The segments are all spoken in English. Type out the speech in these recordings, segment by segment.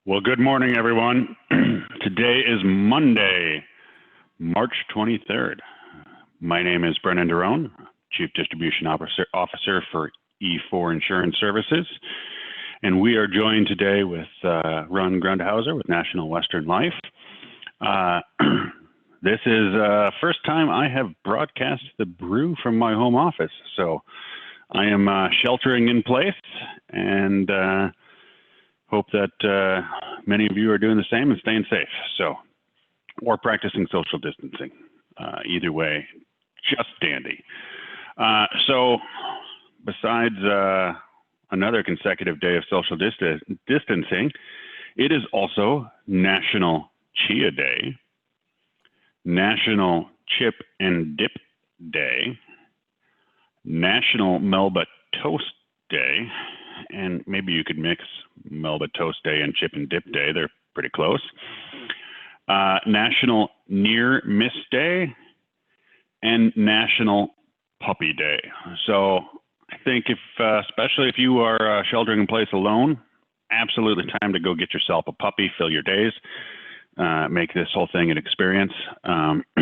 Well, good morning, everyone. Today is Monday, March 23rd. My name is Brendan Derone, Chief Distribution Officer for E4 Insurance Services. And we are joined today with Ron Grundhauser with National Western Life. This is the first time I have broadcast the BREW from my home office. So I am sheltering in place and hope that many of you are doing the same and staying safe. So, or practicing social distancing. Either way, just dandy. So besides another consecutive day of social distancing, it is also National Chia Day, National Chip and Dip Day, National Melba Toast Day, and maybe you could mix Melba Toast Day and Chip and Dip Day. They're pretty close. National Near Miss Day and National Puppy Day. So I think especially if you are sheltering in place alone, absolutely time to go get yourself a puppy, fill your days, make this whole thing an experience, and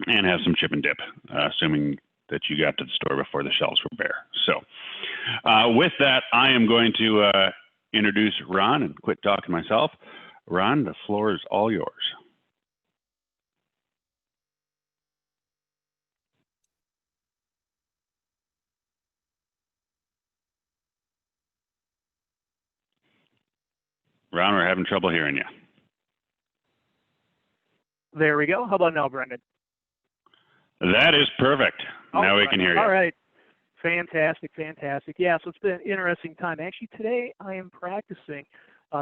have some chip and dip, assuming that you got to the store before the shelves were bare. So with that, I am going to introduce Ron and quit talking myself. Ron, the floor is all yours. Ron, we're having trouble hearing you. There we go. How about now, Brendan? That is perfect. Now we can hear you. All right. Fantastic, fantastic. Yeah, so it's been an interesting time. Actually, today I am practicing,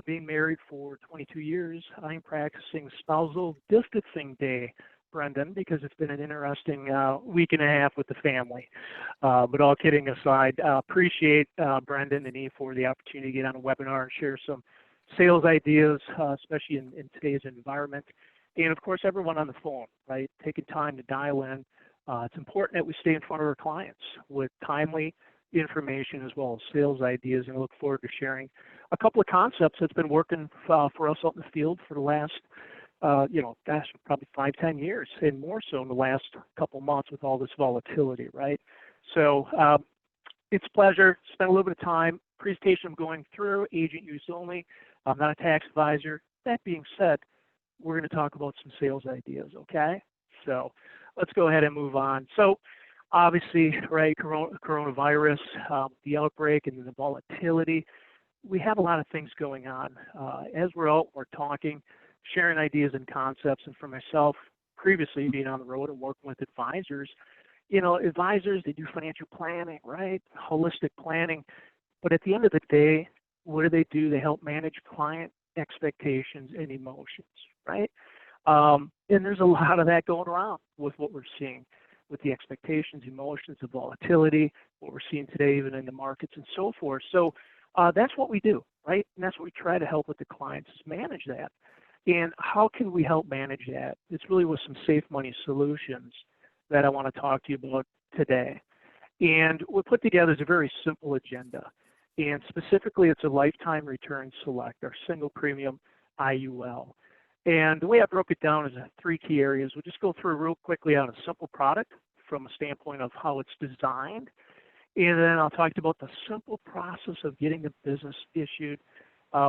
being married for 22 years, I am practicing spousal distancing day, Brendan, because it's been an interesting week and a half with the family. But all kidding aside, appreciate Brendan and E for the opportunity to get on a webinar and share some sales ideas, especially in today's environment. And of course, everyone on the phone, right? Taking time to dial in. It's important that we stay in front of our clients with timely information as well as sales ideas, and I look forward to sharing a couple of concepts that's been working for us out in the field for the last, probably 5-10 years, and more so in the last couple months with all this volatility, right? So it's a pleasure. Spend a little bit of time. Presentation I'm going through, agent use only. I'm not a tax advisor. That being said, we're going to talk about some sales ideas, okay? So let's go ahead and move on. So obviously, right, coronavirus, the outbreak and the volatility, we have a lot of things going on. As we're out, we're talking, sharing ideas and concepts. And for myself, previously being on the road and working with advisors, advisors, they do financial planning, right? Holistic planning. But at the end of the day, what do? They help manage client expectations and emotions, right? And there's a lot of that going around with what we're seeing with the expectations, emotions, the volatility, what we're seeing today even in the markets and so forth. So that's what we do, right? And that's what we try to help with the clients is manage that. And how can we help manage that? It's really with some safe money solutions that I want to talk to you about today. And we put together is a very simple agenda. And specifically, it's a lifetime return select, our single premium IUL. And the way I broke it down is 3 key areas. We'll just go through real quickly on a simple product from a standpoint of how it's designed. And then I'll talk about the simple process of getting the business issued.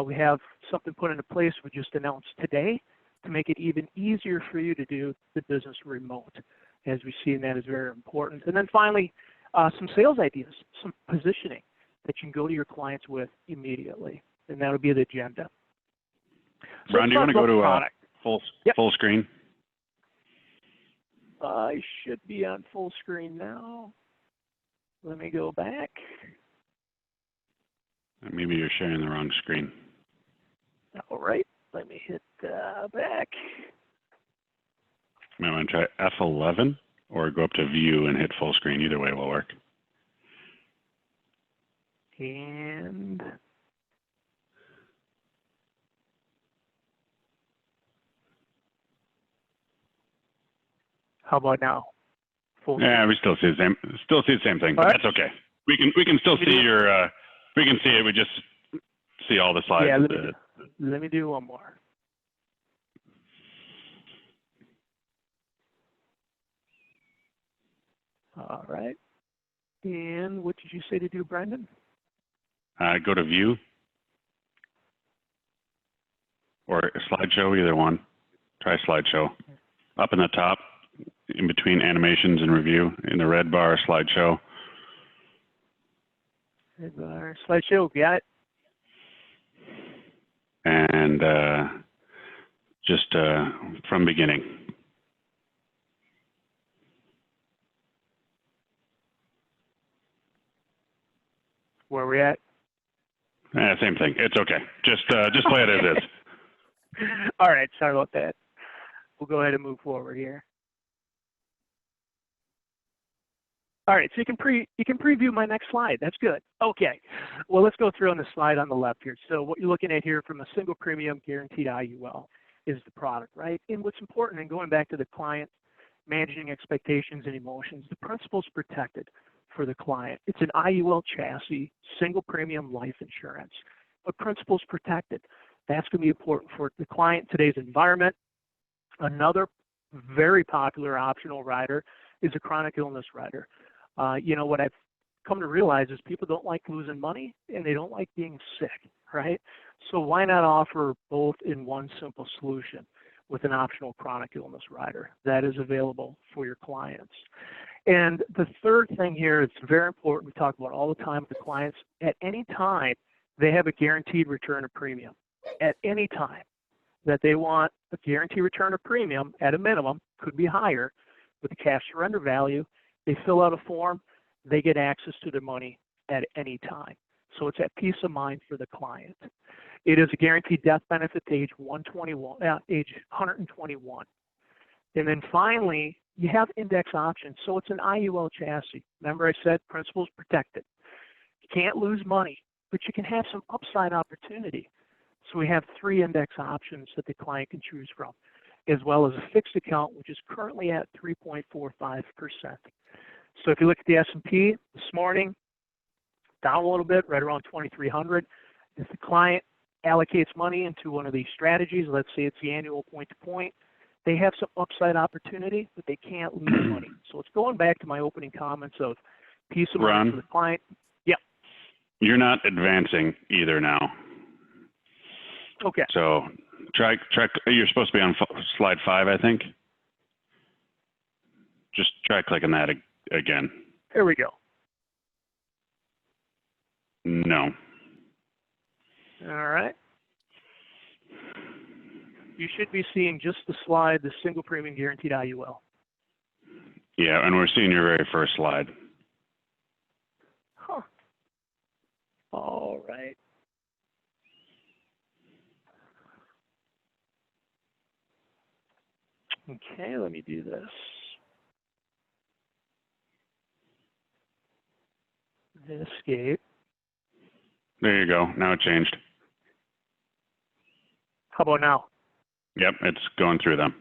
We have something put into place we just announced today to make it even easier for you to do the business remote, as we see, and that is very important. And then finally, some sales ideas, some positioning that you can go to your clients with immediately, and that would be the agenda. So Ron, do you want to go to full screen? I should be on full screen now. Let me go back. Maybe you're sharing the wrong screen. All right, let me hit back. You might want to try F11 or go up to view and hit full screen. Either way will work. And how about now? Yeah, we still see the same thing, but that's okay. We can still see your we can see it. We just see all the slides. Yeah, Let me do one more. All right. And what did you say to do, Brendan? Go to View or Slideshow, either one. Try Slideshow. Up in the top, in between Animations and Review, in the red bar, Slideshow. Red bar, Slideshow, got it. And just from beginning. Where are we at? Same thing. It's okay. Just play it as is. All right, sorry about that. We'll go ahead and move forward here. All right, so you can preview my next slide. That's good. Okay, well, let's go through on the slide on the left here. So what you're looking at here from a single premium guaranteed IUL is the product, right? And what's important, and going back to the client, managing expectations and emotions, the principal's protected for the client. It's an IUL chassis, single premium life insurance, but principal's protected. That's going to be important for the client in today's environment. Another very popular optional rider is a chronic illness rider. You know, what I've come to realize is people don't like losing money and they don't like being sick, right? So why not offer both in one simple solution with an optional chronic illness rider that is available for your clients? And the third thing here, it's very important, we talk about all the time with the clients, at any time they have a guaranteed return of premium. At any time that they want a guaranteed return of premium at a minimum, could be higher, with a cash surrender value, they fill out a form, they get access to their money at any time. So it's that peace of mind for the client. It is a guaranteed death benefit to age 121. And then finally, you have index options. So it's an IUL chassis. Remember I said principal's protected. You can't lose money, but you can have some upside opportunity. So we have 3 index options that the client can choose from, as well as a fixed account, which is currently at 3.45%. So if you look at the S&P this morning, down a little bit, right around 2,300. If the client allocates money into one of these strategies, let's say it's the annual point-to-point, they have some upside opportunity, but they can't lose money. So it's going back to my opening comments of peace of mind for the client. Yeah. You're not advancing either now. Okay. So try. You're supposed to be on slide 5, I think. Just try clicking that again. There we go. No. All right. You should be seeing just the slide, the single premium guaranteed IUL. Yeah, and we're seeing your very first slide. Huh. All right. Okay, let me do this. Escape. There you go. Now it changed. How about now? Yep, it's going through them.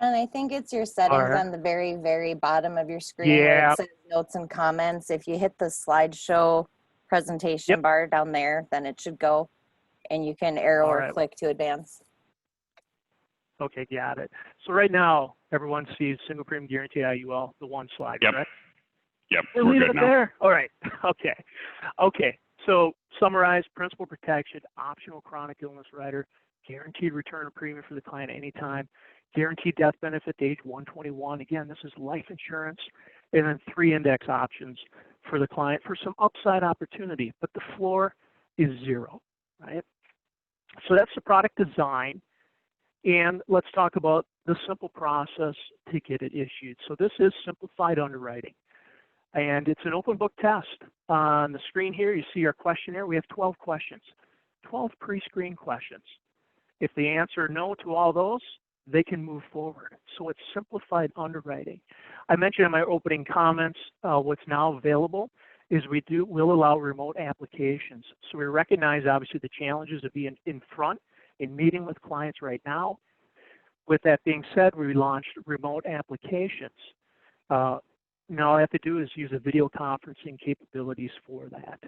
And I think it's your settings right. on the very, very bottom of your screen where Yeah. it says notes and comments. If you hit the slideshow presentation bar down there, then it should go, and you can arrow All or right. click to advance. Okay, got it. So right now, everyone sees single premium guaranteed IUL, the one slide, Yep. correct? Yep, We're we're leaving good it now. there? All right. Okay. Okay. So summarize principal protection, optional chronic illness rider, guaranteed return of premium for the client anytime, guaranteed death benefit to age 121. Again, this is life insurance, and then 3 index options for the client for some upside opportunity, but the floor is 0, right? So that's the product design. And let's talk about the simple process to get it issued. So this is simplified underwriting. And it's an open book test. On the screen here, you see our questionnaire. We have 12 questions, 12 pre-screened questions. If they answer no to all those, they can move forward. So it's simplified underwriting. I mentioned in my opening comments, what's now available is we'll allow remote applications. So we recognize obviously the challenges of being in front in meeting with clients right now. With that being said, we launched remote applications. Now all I have to do is use a video conferencing capabilities for that.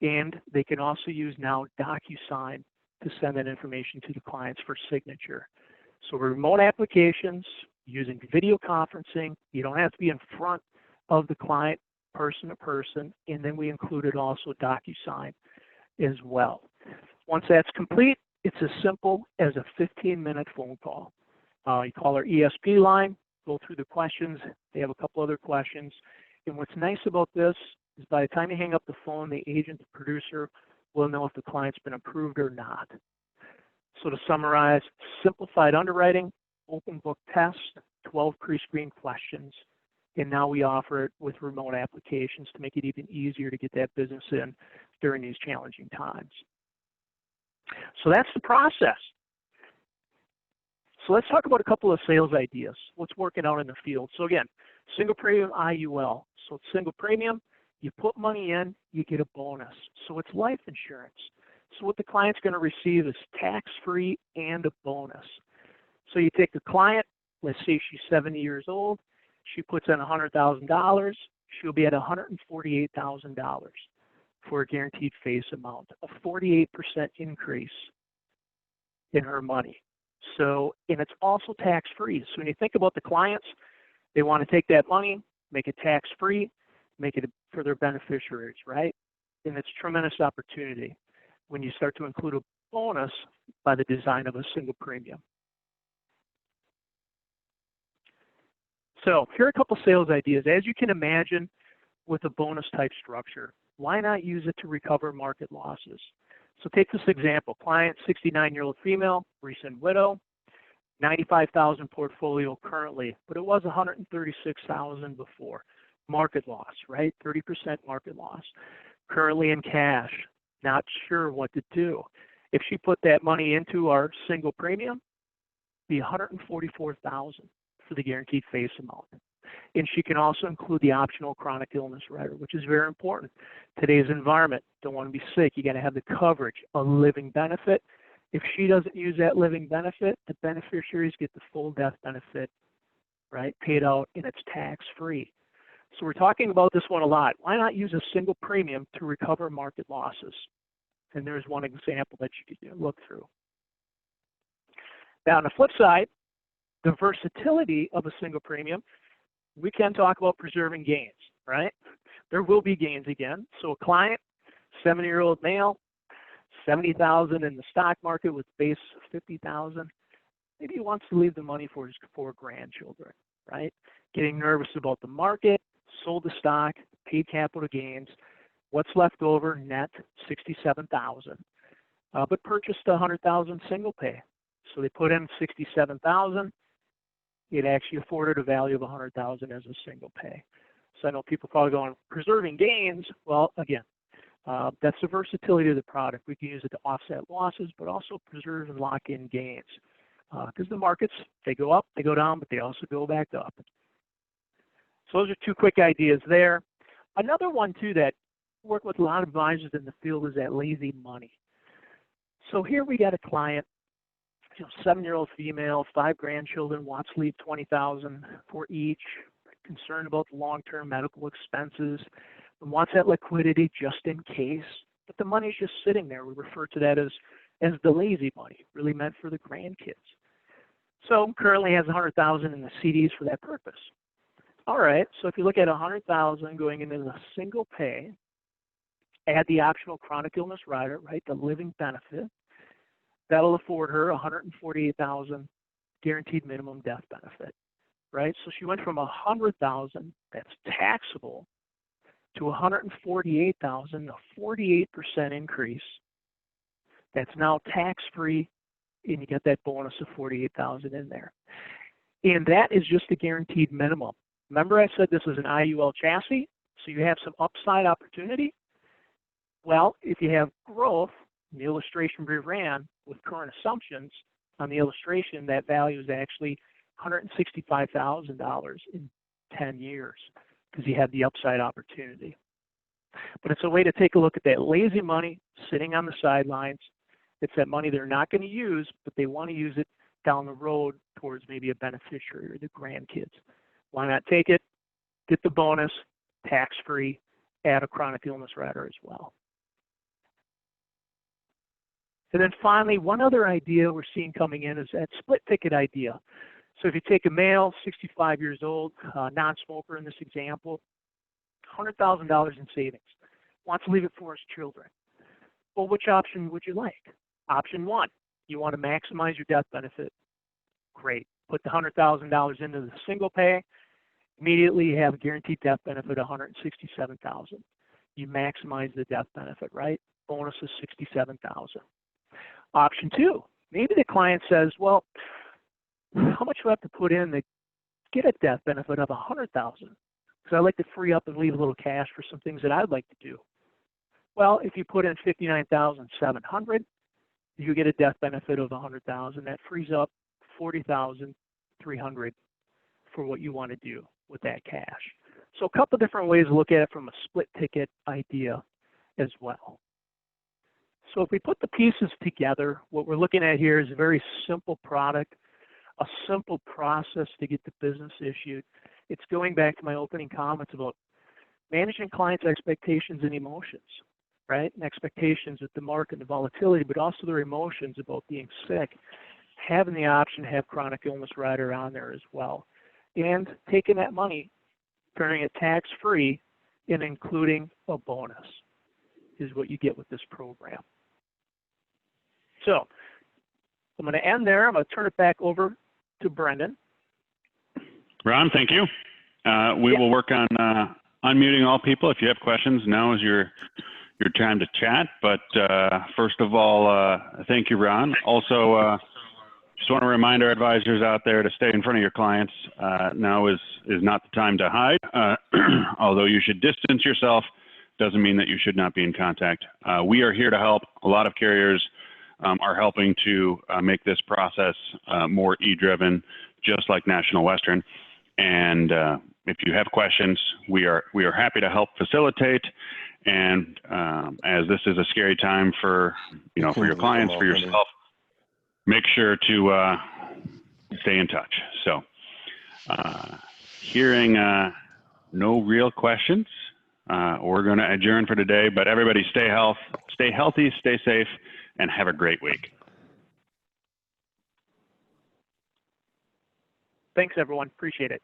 And they can also use now DocuSign to send that information to the clients for signature. So remote applications using video conferencing. You don't have to be in front of the client person to person. And then we included also DocuSign as well. Once that's complete, it's as simple as a 15-minute phone call. You call our ESP line, go through the questions. They have a couple other questions. And what's nice about this is by the time you hang up the phone, the agent, the producer will know if the client's been approved or not. So to summarize, simplified underwriting, open book test, 12 pre-screened questions, and now we offer it with remote applications to make it even easier to get that business in during these challenging times. So that's the process. So let's talk about a couple of sales ideas, what's working out in the field. So again, single premium IUL. So it's single premium, you put money in, you get a bonus. So it's life insurance. So what the client's going to receive is tax-free and a bonus. So you take the client, let's say she's 70 years old, she puts in $100,000, she'll be at $148,000 for a guaranteed face amount, a 48% increase in her money. So, and it's also tax-free. So when you think about the clients, they want to take that money, make it tax-free, make it for their beneficiaries, right? And it's a tremendous opportunity when you start to include a bonus by the design of a single premium. So here are a couple sales ideas. As you can imagine, with a bonus type structure, why not use it to recover market losses? So take this example, client, 69-year-old female, recent widow, 95,000 portfolio currently, but it was 136,000 before. Market loss, right? 30% market loss. Currently in cash, not sure what to do. If she put that money into our single premium, it'd be 144,000 for the guaranteed face amount. And she can also include the optional chronic illness rider, which is very important. Today's environment, don't want to be sick, you got to have the coverage, a living benefit. If she doesn't use that living benefit, the beneficiaries get the full death benefit, right, paid out, and it's tax-free. So we're talking about this one a lot. Why not use a single premium to recover market losses? And there's one example that you could look through. Now on the flip side, the versatility of a single premium, we can talk about preserving gains, right? There will be gains again. So a client, 70-year-old male, 70,000 in the stock market with base of 50,000. Maybe he wants to leave the money for his 4 grandchildren, right? Getting nervous about the market, sold the stock, paid capital gains. What's left over? Net 67,000. But purchased 100,000 single pay. So they put in 67,000. It actually afforded a value of 100,000 as a single pay. So I know people probably going, preserving gains. Well, again, that's the versatility of the product. We can use it to offset losses, but also preserve and lock in gains. Because the markets, they go up, they go down, but they also go back up. So those are 2 quick ideas there. Another one, too, that I work with a lot of advisors in the field is that lazy money. So here we got a client, 7-year-old female, 5 grandchildren, wants to leave $20,000 for each, concerned about the long-term medical expenses, and wants that liquidity just in case. But the money's just sitting there. We refer to that as the lazy money, really meant for the grandkids. So currently has 100,000 in the CDs for that purpose. All right, so if you look at 100,000 going into the single pay, add the optional chronic illness rider, right, the living benefit, that'll afford her 148,000 guaranteed minimum death benefit, right? So she went from 100,000 that's taxable to 148,000, a 48% increase. That's now tax-free, and you get that bonus of 48,000 in there. And that is just a guaranteed minimum. Remember I said this is an IUL chassis, so you have some upside opportunity. Well, if you have growth, the illustration we ran with current assumptions on the illustration, that value is actually $165,000 in 10 years because you have the upside opportunity. But it's a way to take a look at that lazy money sitting on the sidelines. It's that money they're not going to use, but they want to use it down the road towards maybe a beneficiary or the grandkids. Why not take it, get the bonus, tax-free, add a chronic illness rider as well. And then finally, one other idea we're seeing coming in is that split ticket idea. So if you take a male, 65 years old, non-smoker in this example, $100,000 in savings, wants to leave it for his children. Well, which option would you like? Option one, you want to maximize your death benefit. Great. Put the $100,000 into the single pay. Immediately, you have a guaranteed death benefit of $167,000. You maximize the death benefit, right? Bonus is $67,000. Option two, maybe the client says, well, how much do I have to put in to get a death benefit of $100,000? Because I'd like to free up and leave a little cash for some things that I'd like to do. Well, if you put in $59,700, you get a death benefit of $100,000. That frees up $40,300 for what you want to do with that cash. So a couple different ways to look at it from a split ticket idea as well. So if we put the pieces together, what we're looking at here is a very simple product, a simple process to get the business issued. It's going back to my opening comments about managing clients' expectations and emotions, right? And expectations with the market and the volatility, but also their emotions about being sick, having the option to have chronic illness rider on there as well, and taking that money, turning it tax-free, and including a bonus is what you get with this program. So I'm going to end there. I'm going to turn it back over to Brendan. Ron, thank you. We will work on unmuting all people. If you have questions, now is your time to chat. But first of all, thank you, Ron. Also, just want to remind our advisors out there to stay in front of your clients. Now is not the time to hide. Although you should distance yourself, doesn't mean that you should not be in contact. We are here to help. A lot of carriers are helping to make this process more e-driven, just like National Western. And if you have questions, we are happy to help facilitate. And as this is a scary time for for your clients, for yourself, make sure to stay in touch. So, hearing no real questions, we're going to adjourn for today. But everybody, stay healthy, stay safe, and have a great week. Thanks, everyone. Appreciate it.